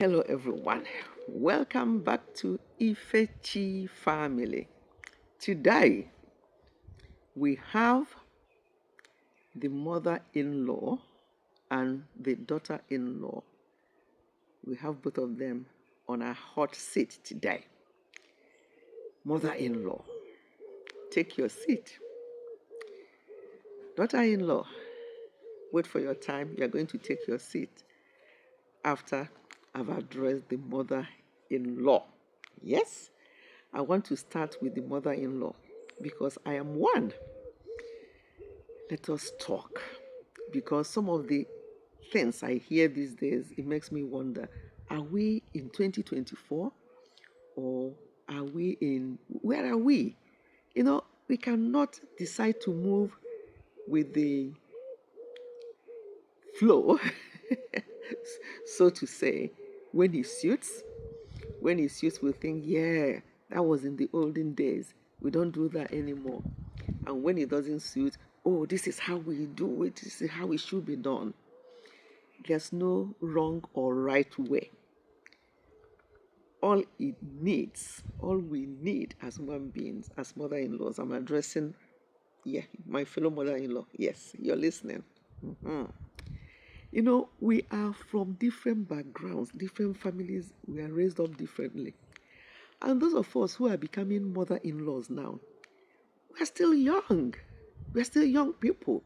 Hello, everyone. Welcome back to Ifechi family. Today we have the mother-in-law and the daughter-in-law. We have both of them on a hot seat today. Mother-in-law, take your seat. Daughter-in-law, wait for your time. You're going to take your seat after I've addressed the mother-in-law. Yes, I want to start with the mother-in-law because I am one. Let us talk, because some of the things I hear these days, it makes me wonder, are we in 2024 or are we where are we? We cannot decide to move with the flow, so to say, when it suits. When it suits, we think, yeah, that was in the olden days. We don't do that anymore. And when it doesn't suit, oh, this is how we do it. This is how it should be done. There's no wrong or right way. All we need as human beings, as mother-in-laws, I'm addressing, my fellow mother-in-law. Yes, you're listening. Mm-hmm. We are from different backgrounds, different families. We are raised up differently. And those of us who are becoming mother-in-laws now, we're still young. We're still young people.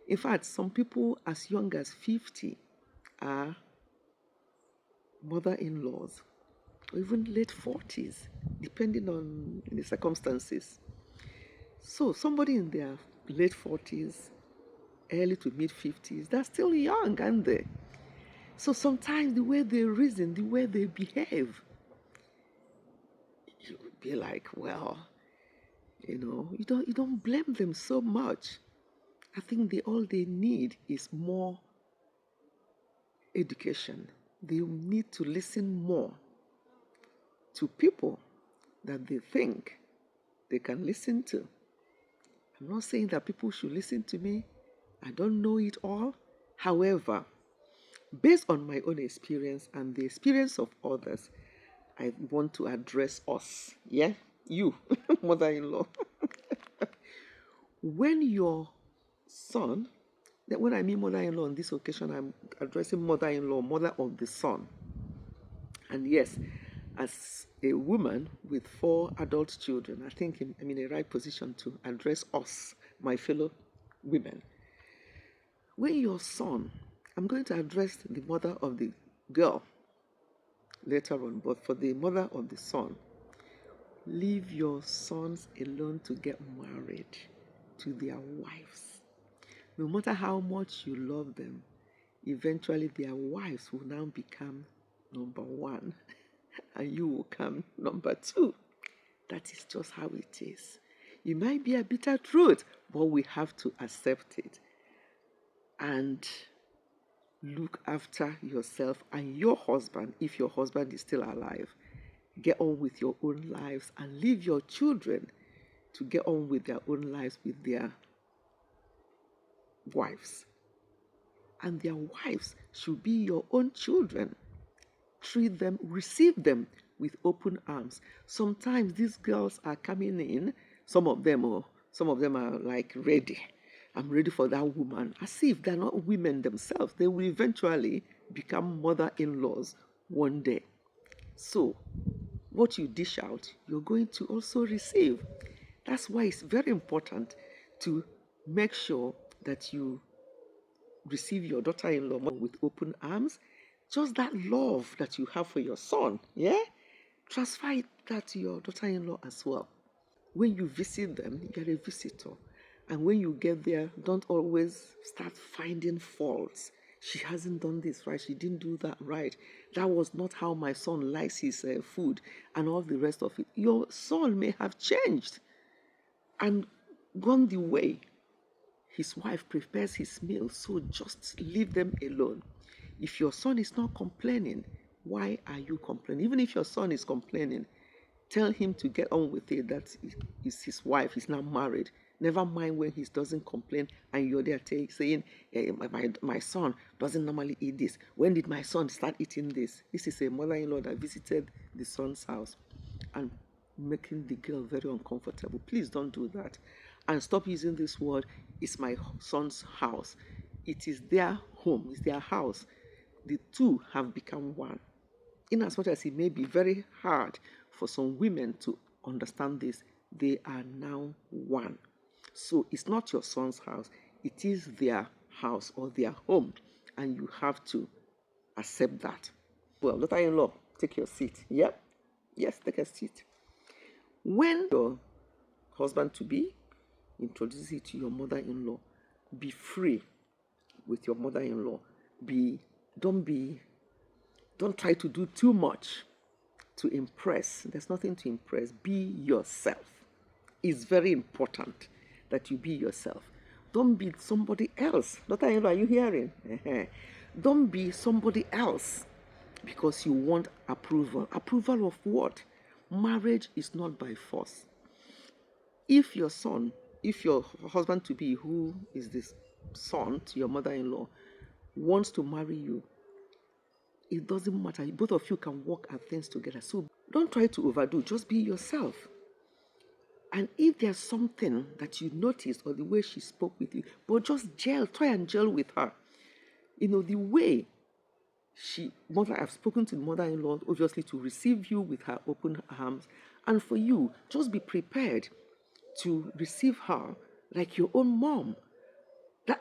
In fact, some people as young as 50 are mother-in-laws, or even late 40s, depending on the circumstances. So somebody in their late 40s, early to mid 50s, they're still young, aren't they? So sometimes the way they reason, the way they behave, you would be like, well, you don't blame them so much. I think all they need is more education. They need to listen more to people that they think they can listen to. I'm not saying that people should listen to me. I don't know it all. However, based on my own experience and the experience of others, I want to address us. Yeah? You, mother-in-law. When your son, when I mean mother-in-law on this occasion, I'm addressing mother-in-law, mother of the son. And yes, as a woman with 4 adult children, I think I'm in a right position to address us, my fellow women. When your son, I'm going to address the mother of the girl later on, but for the mother of the son, leave your sons alone to get married to their wives. No matter how much you love them, eventually their wives will now become number 1 and you will come number 2. That is just how it is. It might be a bitter truth, but we have to accept it and look after yourself and your husband. If your husband is still alive, get on with your own lives and leave your children to get on with their own lives with their wives. And their wives should be your own children. Treat them, receive them with open arms. Sometimes these girls are coming in, some of them are like ready. I'm ready for that woman. As if they're not women themselves. They will eventually become mother-in-laws one day. So, what you dish out, you're going to also receive. That's why it's very important to make sure that you receive your daughter-in-law with open arms. Just that love that you have for your son, yeah? Transfer that to your daughter-in-law as well. When you visit them, you're a visitor. And when you get there, don't always start finding faults. She hasn't done this right. She didn't do that right. That was not how my son likes his food and all the rest of it. Your son may have changed and gone the way his wife prepares his meal, so just leave them alone. If your son is not complaining, why are you complaining? Even if your son is complaining, tell him to get on with it. That is his wife. He's now married. Never mind when he doesn't complain and you're there saying, my son doesn't normally eat this. When did my son start eating this? This is a mother-in-law that visited the son's house and making the girl very uncomfortable. Please don't do that. And stop using this word, it's my son's house. It is their home, it's their house. The two have become one. In as much as it may be very hard for some women to understand this, they are now one. So it's not your son's house, it is their house or their home, and you have to accept that. Well, daughter-in-law, take your seat. Yep. Yes, take a seat. When your husband-to-be introduces you to your mother-in-law, be free with your mother-in-law. Don't try to do too much to impress. There's nothing to impress. Be yourself. It's very important that you be yourself. Don't be somebody else. Daughter-in-law, are you hearing? Don't be somebody else because you want approval. Approval of what? Marriage is not by force. If your husband-to-be, who is this son to your mother-in-law, wants to marry you, it doesn't matter. Both of you can work at things together. So don't try to overdo. Just be yourself. And if there's something that you noticed or the way she spoke with you, but just try and gel with her. The way I've spoken to the mother-in-law, obviously, to receive you with her open arms. And for you, just be prepared to receive her like your own mom.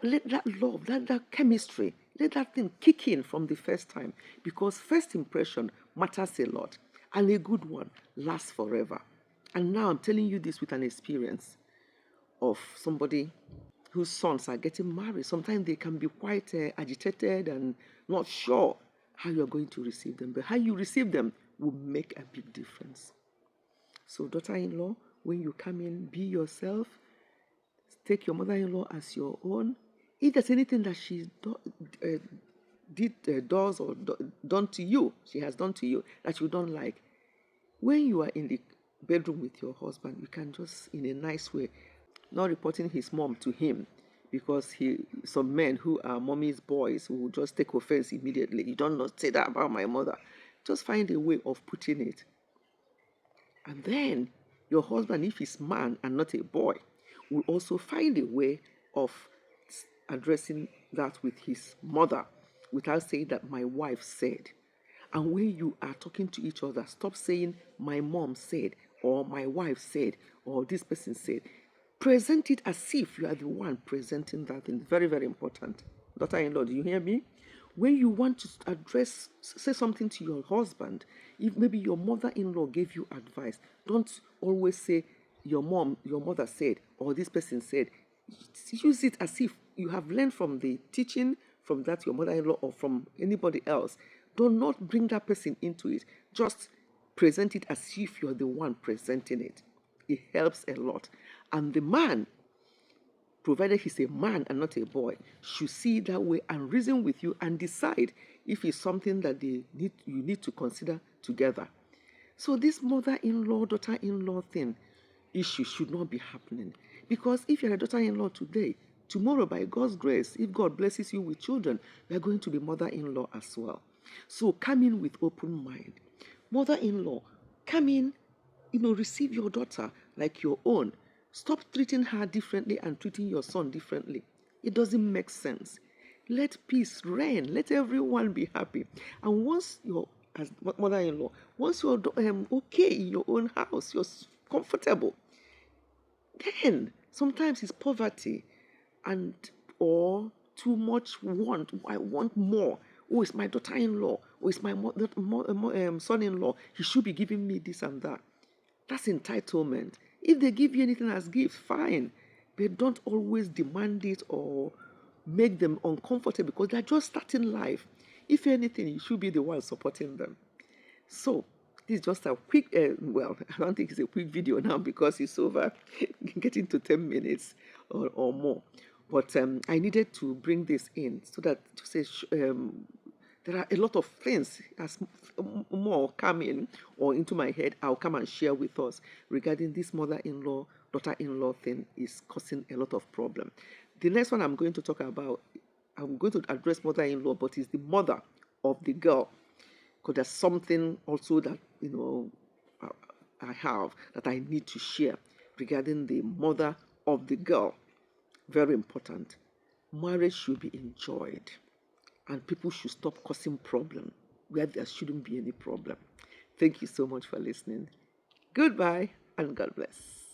Let that love, that chemistry, let that thing kick in from the first time, because first impression matters a lot, and a good one lasts forever. And now I'm telling you this with an experience of somebody whose sons are getting married. Sometimes they can be quite agitated and not sure how you're going to receive them, but how you receive them will make a big difference. So daughter-in-law, when you come in, be yourself. Take your mother-in-law as your own. If there's anything that she does or done to you, she has done to you that you don't like, when you are in the bedroom with your husband, you can just, in a nice way, not reporting his mom to him, because some men who are mommy's boys who will just take offense immediately. You don't not say that about my mother. Just find a way of putting it. And then your husband, if he's man and not a boy, will also find a way of addressing that with his mother without saying that my wife said. And when you are talking to each other, stop saying my mom said or my wife said or this person said. Present it as if you are the one presenting that thing. Very, very important. Daughter-in-law, do you hear me? When you want to say something to your husband, if maybe your mother-in-law gave you advice, don't always say your mother said, or this person said. Use it as if you have learned from the teaching from that your mother-in-law or from anybody else. Do not bring that person into it. Just present it as if you're the one presenting it. It helps a lot. And the man, provided he's a man and not a boy, should see it that way and reason with you and decide if it's something that you need to consider together. So this mother-in-law, daughter-in-law issue should not be happening. Because if you're a daughter-in-law today, tomorrow, by God's grace, if God blesses you with children, you're going to be mother-in-law as well. So come in with open mind. Mother-in-law, come in, receive your daughter like your own. Stop treating her differently and treating your son differently. It doesn't make sense. Let peace reign. Let everyone be happy. And once as mother-in-law, once you're okay in your own house, you're comfortable, then sometimes it's poverty or too much want. I want more. Oh, it's my daughter-in-law. Oh, it's my son-in-law. He should be giving me this and that. That's entitlement. If they give you anything as gift, fine. But don't always demand it or make them uncomfortable because they're just starting life. If anything, you should be the one supporting them. So, this is just a quick, I don't think it's a quick video now because it's over, getting to 10 minutes or more. But I needed to bring this in so that There are a lot of things as more come in or into my head, I'll come and share with us regarding this mother-in-law, daughter-in-law thing is causing a lot of problem. The next one I'm going to talk about, I'm going to address mother-in-law, but it's the mother of the girl, because there's something also that I have that I need to share regarding the mother of the girl. Very important. Marriage should be enjoyed, and people should stop causing problem where there shouldn't be any problem. Thank you so much for listening. Goodbye and God bless.